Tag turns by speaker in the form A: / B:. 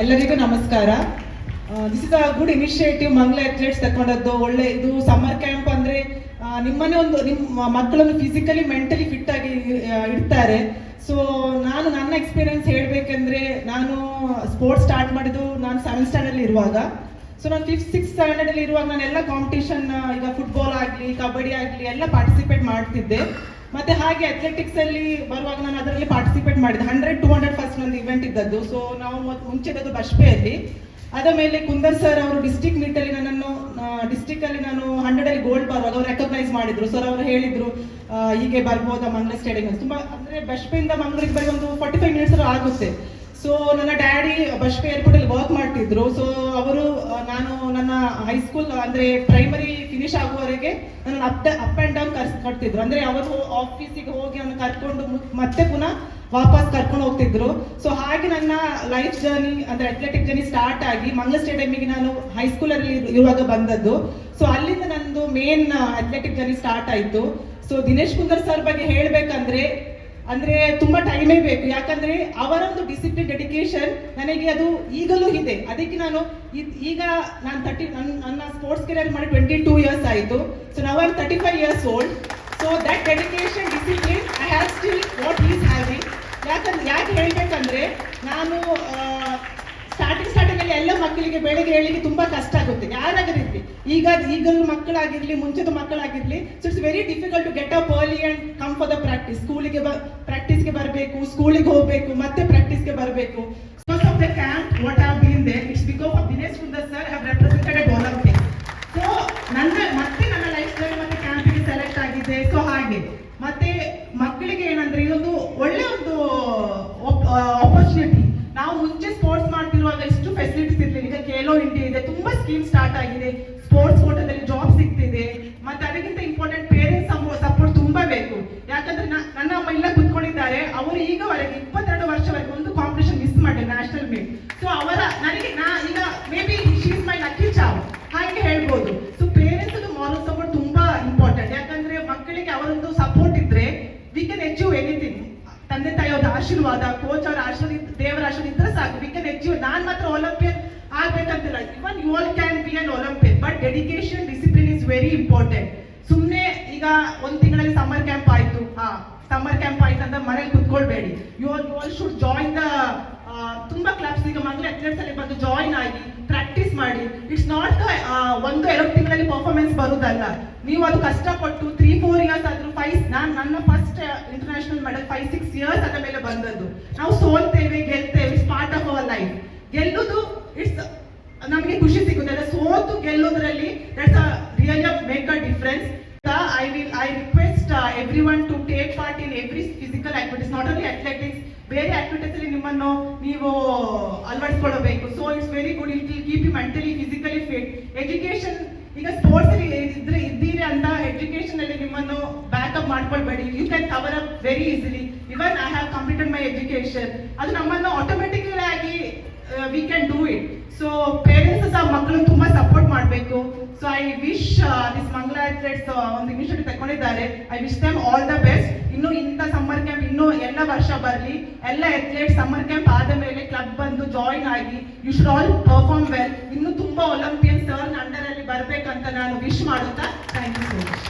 A: ಎಲ್ಲರಿಗೂ ನಮಸ್ಕಾರ. This is a good initiative Mangla athletes ತಗೊಂಡದ್ದು. ಒಳ್ಳೆ ಇದು ಸಮ್ಮರ್ ಕ್ಯಾಂಪ್ ಅಂದ್ರೆ ನಿಮ್ಮನ್ನೇ ನಿಮ್ಮ ಮಕ್ಕಳನ್ನು ಫಿಸಿಕಲಿ ಮೆಂಟಲಿ ಫಿಟ್ ಆಗಿ ಇಡ್ತಾರೆ. ಸೊ ನಾನು ನನ್ನ ಎಕ್ಸ್ಪೀರಿಯನ್ಸ್ ಹೇಳ್ಬೇಕಂದ್ರೆ, ನಾನು ಸ್ಪೋರ್ಟ್ಸ್ ಸ್ಟಾರ್ಟ್ ಮಾಡಿದ್ದು ನಾನು 7th ಸ್ಟ್ಯಾಂಡರ್ಡ್ ಇರುವಾಗ. ಸೊ ನಾನು 5th 6th ಸ್ಟ್ಯಾಂಡರ್ಡ್ ಅಲ್ಲಿ ಇರುವಾಗ ನಾನು ಎಲ್ಲ ಕಾಂಪಿಟೇಷನ್, ಈಗ ಫುಟ್ಬಾಲ್ ಆಗಲಿ ಕಬಡ್ಡಿ ಆಗಲಿ ಎಲ್ಲ ಪಾರ್ಟಿಸಿಪೇಟ್ ಮಾಡ್ತಿದ್ದೆ. ಮತ್ತೆ ಹಾಗೆ ಅಥ್ಲೆಟಿಕ್ಸ್ ಅಲ್ಲಿ ಬರುವಾಗ ನಾನು ಅದರಲ್ಲಿ ಪಾರ್ಟಿಸಿಪೇಟ್ ಮಾಡಿದೆ. 100, 200 ಫಸ್ಟ್ ನಂದು ಇವೆಂಟ್ ಇದ್ದದ್ದು. ಸೊ ನಾವು ಮುಂಚೆ ಇದ್ದದ್ದು ಬಶ್ಪೆಯಲ್ಲಿ. ಅದ ಮೇಲೆ ಕುಂದರ್ ಸರ್ ಅವರು ಡಿಸ್ಟಿಕ್ ಮೀಟ್ ಅಲ್ಲಿ ನನ್ನನ್ನು ಡಿಸ್ಟಿಕ್ ಅಲ್ಲಿ ನಾನು 100 ಅಲ್ಲಿ ಗೋಲ್ಡ್ ಬರುವಾಗ ಅವರು ರೆಕಗ್ನೈಸ್ ಮಾಡಿದ್ರು. ಸರ್ ಅವರು ಹೇಳಿದ್ರು ಹೀಗೆ ಬರ್ಬೋದಾ ಮಂಗ್ಲ ಸ್ಟೇಡಿಯಂ. ತುಂಬಾ ಅಂದ್ರೆ ಬಶ್ಪೆಯಿಂದ ಮಂಗ್ಳೂರಿಗೆ ಬರೀ ಒಂದು 45 ಮಿನಿಟ್ಸ್ ಆಗುತ್ತೆ. ಸೊ ನನ್ನ ಡ್ಯಾಡಿ ಬಶ್ಪೆ ಏರ್ಪೋರ್ಟ್ ಅಲ್ಲಿ ವರ್ಕ್ ಮಾಡ್ತಿದ್ರು. ಸೊ ಅವರು ನಾನು ನನ್ನ ಹೈಸ್ಕೂಲ್ ಅಂದ್ರೆ ಪ್ರೈಮರಿ ಫಿನಿಶ್ ಆಗುವವರೆಗೆ ನನ್ನ ಅಪ್ ಅಂಡ್ ಡೌನ್ ಕರ್ಸ್ಕೊಡ್ತಿದ್ರು. ಅಂದ್ರೆ ಅವರು ಆಫೀಸಿಗೆ ಹೋಗಿ ಅವನು ಕರ್ಕೊಂಡು ಮತ್ತೆ ಪುನಃ ವಾಪಸ್ ಕರ್ಕೊಂಡು ಹೋಗ್ತಿದ್ರು. ಸೊ ಹಾಗೆ ನನ್ನ ಲೈಫ್ ಜರ್ನಿ ಅಂದ್ರೆ ಅಥ್ಲೆಟಿಕ್ ಜರ್ನಿ ಸ್ಟಾರ್ಟ್ ಆಗಿ ಮಂಗ್ಲ ಸ್ಟೇಡಿಯಂಗೆ ನಾನು ಹೈಸ್ಕೂಲ್ ಅಲ್ಲಿ ಇರುವಾಗ ಬಂದದ್ದು. ಸೊ ಅಲ್ಲಿಂದ ನಂದು ಮೇನ್ ಅಥ್ಲೆಟಿಕ್ ಜರ್ನಿ ಸ್ಟಾರ್ಟ್ ಆಯ್ತು. ಸೊ ದಿನೇಶ್ ಕುಂದರ್ ಸರ್ ಬಗ್ಗೆ ಹೇಳ್ಬೇಕಂದ್ರೆ ತುಂಬಾ ಟೈಮೇ ಬೇಕು. ಯಾಕಂದ್ರೆ ಅವರೊಂದು ಡಿಸಿಪ್ಲಿನ್, ಡೆಡಿಕೇಶನ್ ನನಗೆ ಅದು ಈಗಲೂ ಇದೆ. ಅದಕ್ಕೆ ನಾನು ಈಗ ನಾನು ನನ್ನ ಸ್ಪೋರ್ಟ್ಸ್ ಕೆರಿಯರ್ ಮಾಡಿ 22 ಇಯರ್ಸ್ ಆಯಿತು. ಸೊ ನಾವು I 35 years old. So that dedication, discipline I have still what is having. ಯಾಕೆ ಹೇಳ್ಬೇಕಂದ್ರೆ, ನಾನು ಸ್ಟಾರ್ಟಿಂಗ್ ಅಲ್ಲಿ ಎಲ್ಲ ಮಕ್ಕಳಿಗೆ ಬೆಳಗ್ಗೆ ಹೇಳಿಕ್ಕೆ ತುಂಬಾ ಕಷ್ಟ ಆಗುತ್ತೆ, ಯಾರಾಗಿರ್ಲಿ. ಈಗಲೂ ಮಕ್ಕಳಾಗಿರ್ಲಿ, ಮುಂಚೆದು ಮಕ್ಕಳಾಗಿರ್ಲಿ. So it's very difficult to get up early and come for the practice. ಪ್ರಾಕ್ಟೀಸ್ಗೆ ಬರಬೇಕು, ಸ್ಕೂಲಿಗೆ ಹೋಗಬೇಕು, ಮತ್ತೆ ಪ್ರಾಕ್ಟೀಸ್ಗೆ ಬರಬೇಕು. Because of the camp what have been there, it's because of Dinesh Kundar sir have represented Olympics. So ನನ್ನ ಲೈಫ್ ಸ್ಟೈಲ್ ಮತ್ತೆ ಕ್ಯಾಂಪಿಗೆ ಸೆಲೆಕ್ಟ್ ಆಗಿದೆ. ಸೊ ಹಾಗೆ ಮತ್ತೆ ಮಕ್ಕಳಿಗೆ ಏನಂದ್ರೆ ಇದೊಂದು ಒಳ್ಳೆ ಒಂದು ಆಪರ್ಚುನಿಟಿ. ನಾವು ಮುಂಚೆ ಸ್ಪೋರ್ಟ್ಸ್ ಮಾಡ್ತಿರುವಾಗ ಇಷ್ಟು ಫೆಸಿಲಿಟೀಸ್ ಇರ್ಲಿಲ್ಲ. ಈಗ ಖೇಲೋ ಇಂಡಿಯಾ ಇದೆ, ತುಂಬಾ ಸ್ಕೀಮ್ ಸ್ಟಾರ್ಟ್ ಆಗಿದೆ, ಸ್ಪೋರ್ಟ್ಸ್ ಕೋಟಾದಲ್ಲಿ ಜಾಬ್ ಸಿಗ್ತಿದೆ. ಮತ್ತೆ ಅದಕ್ಕಿಂತ ಇಂಪಾರ್ಟೆಂಟ್ ಪೇರೆಂಟ್ಸ್ ಸಪೋರ್ಟ್ ತುಂಬಾ ಬೇಕು. ಯಾಕಂದ್ರೆ ನನ್ನ ಅಮ್ಮ ಇಲ್ಲ ಕುತ್ಕೊಂಡಿದ್ದಾರೆ, ಅವರು ಈಗವರೆಗೆ 22 ವರ್ಷವರೆಗೆ ಒಂದು ಕಾಂಪಿಟೇಷನ್ ಮಿಸ್ ಮಾಡಿ ನ್ಯಾಷನಲ್ ಮೀಟ್. ಸೊ ನನಗೆ ಈಗ maybe she is my lucky ಚಾವ್ ಹಾಗೆ ಹೇಳ್ಬೋದು. ಸೊ ಪೇರೆಂಟ್ಸ್ ಮಾರಲ್ ಸಪೋರ್ಟ್ ತುಂಬಾ ಇಂಪಾರ್ಟೆಂಟ್. ಯಾಕಂದ್ರೆ ಮಕ್ಕಳಿಗೆ ಅವರೊಂದು ಸಪೋರ್ಟ್ ಇದ್ರೆ ವಿ ಕ್ಯಾನ್ ಅಚೀವ್ ಎನಿಥಿಂಗ್. ತಂದೆ ತಾಯಿಯವರ ಆಶೀರ್ವಾದ, ಕೋಚ್ ಅವರ ಆಶೀರ್ವಾದ, ದೇವರ ಆಶೀರ್ವಾದ ಇದ್ರೆ ಸಾಕು, ವಿ ಕ್ಯಾನ್ ಅಚೀವ್. ನಾನ್ ಮಾತ್ರ ಒಲಿಂಪಿಯನ್ ಆಗ್ಬೇಕಂತಿಲ್ಲ. Even you all can be an Olympian, but dedication, discipline is very important. ಸುಮ್ಮನೆ ಈಗ ಒಂದು ತಿಂಗಳಲ್ಲಿ ಸಮ್ಮರ್ ಕ್ಯಾಂಪ್ ಆಯ್ತು ಅಂತ ಮನೇಲಿ ಕುತ್ಕೊಳ್ಬೇಡಿ. You all should join the ತುಂಬಾ ಕ್ಲಬ್ಸ್. ಈಗ ಮಂಗ್ಲ ಅಥ್ಲೆಟ್ಸ್ ಅಲ್ಲಿ ಬಂದು ಜಾಯಿನ್ ಆಗಿ ಪ್ರಾಕ್ಟೀಸ್ ಮಾಡಿ. ಇಟ್ಸ್ ನಾಟ್ 1-2 ತಿಂಗಳಲ್ಲಿ ಪರ್ಫಾರ್ಮೆನ್ಸ್ ಬರುದಲ್ಲ. ನೀವು ಅದು ಕಷ್ಟಪಟ್ಟು 3-4 ಇಯರ್ಸ್ ಆದ್ರೂ ನನ್ನ ಫಸ್ಟ್ ಇಂಟರ್ನ್ಯಾಷನಲ್ ಮೆಡಲ್ 5-6 ಇಯರ್ಸ್ ಆದ ಮೇಲೆ ಬಂದದ್ದು. ನಾವು ಸೋಲ್ತೇವೆ, ಗೆಲ್ತೇವೆ, it's part of our life. ಗೆಲ್ಲುದು ಇಟ್ಸ್ ನಮಗೆ ಖುಷಿ ಸಿಗುತ್ತೆ. ಸೋತು ಗೆಲ್ಲೋದ್ರಲ್ಲಿ that's really make a difference. I request everyone to take part in every physical activities, not only athletics, ಬೇರೆ ಆಕ್ಟಿವಿಟೀಸ್ ಅಲ್ಲಿ ನಿಮ್ಮನ್ನು ನೀವು ಅಳವಡಿಸಿಕೊಳ್ಳಬೇಕು. So it's very good, it will keep you mentally physically fit. Education, ಈಗ sports ಅಲ್ಲಿ ಇದ್ದೀರಿ ಅಂತ education ಅಲ್ಲಿ ನಿಮ್ಮನ್ನು backup ಮಾಡ್ಕೊಳ್ಬೇಡಿ. You can cover up very easily. Even I have completed my education. ಅದು ನಮ್ಮನ್ನು ಆಟೋಮೆಟಿಕಲಿ ಆಗಿ we can do it. So parents ಸಹ ಮಕ್ಕಳನ್ನು ತುಂಬಾ ಸಪೋರ್ಟ್ ಮಾಡಬೇಕು. So I wish this ಮಂಗ್ಲ athletes ಒಂದು ಇನಿಷಿಯೇಟಿವ್ ತಗೊಂಡಿದ್ದಾರೆ. I wish them all the best. ಇನ್ನು ಇಂಥ ಸಮ್ಮರ್ ಕ್ಯಾಂಪ್ ಇನ್ನೂ ಎಲ್ಲ ವರ್ಷ ಬರಲಿ. ಎಲ್ಲ ಅಥ್ಲೆಟ್ಸ್ ಸಮ್ಮರ್ ಕ್ಯಾಂಪ್ ಆದ ಮೇಲೆ ಕ್ಲಬ್ ಬಂದು ಜಾಯಿನ್ ಆಗಿ you should all perform well. ಇನ್ನು ತುಂಬಾ ಒಲಿಂಪಿಯನ್ಸ್ ಅಂಡರ್ ಅಲ್ಲಿ ಬರ್ಬೇಕಂತ ನಾನು ವಿಶ್ ಮಾಡುತ್ತಾ ಥ್ಯಾಂಕ್ ಯು ಸೋ ಮಚ್.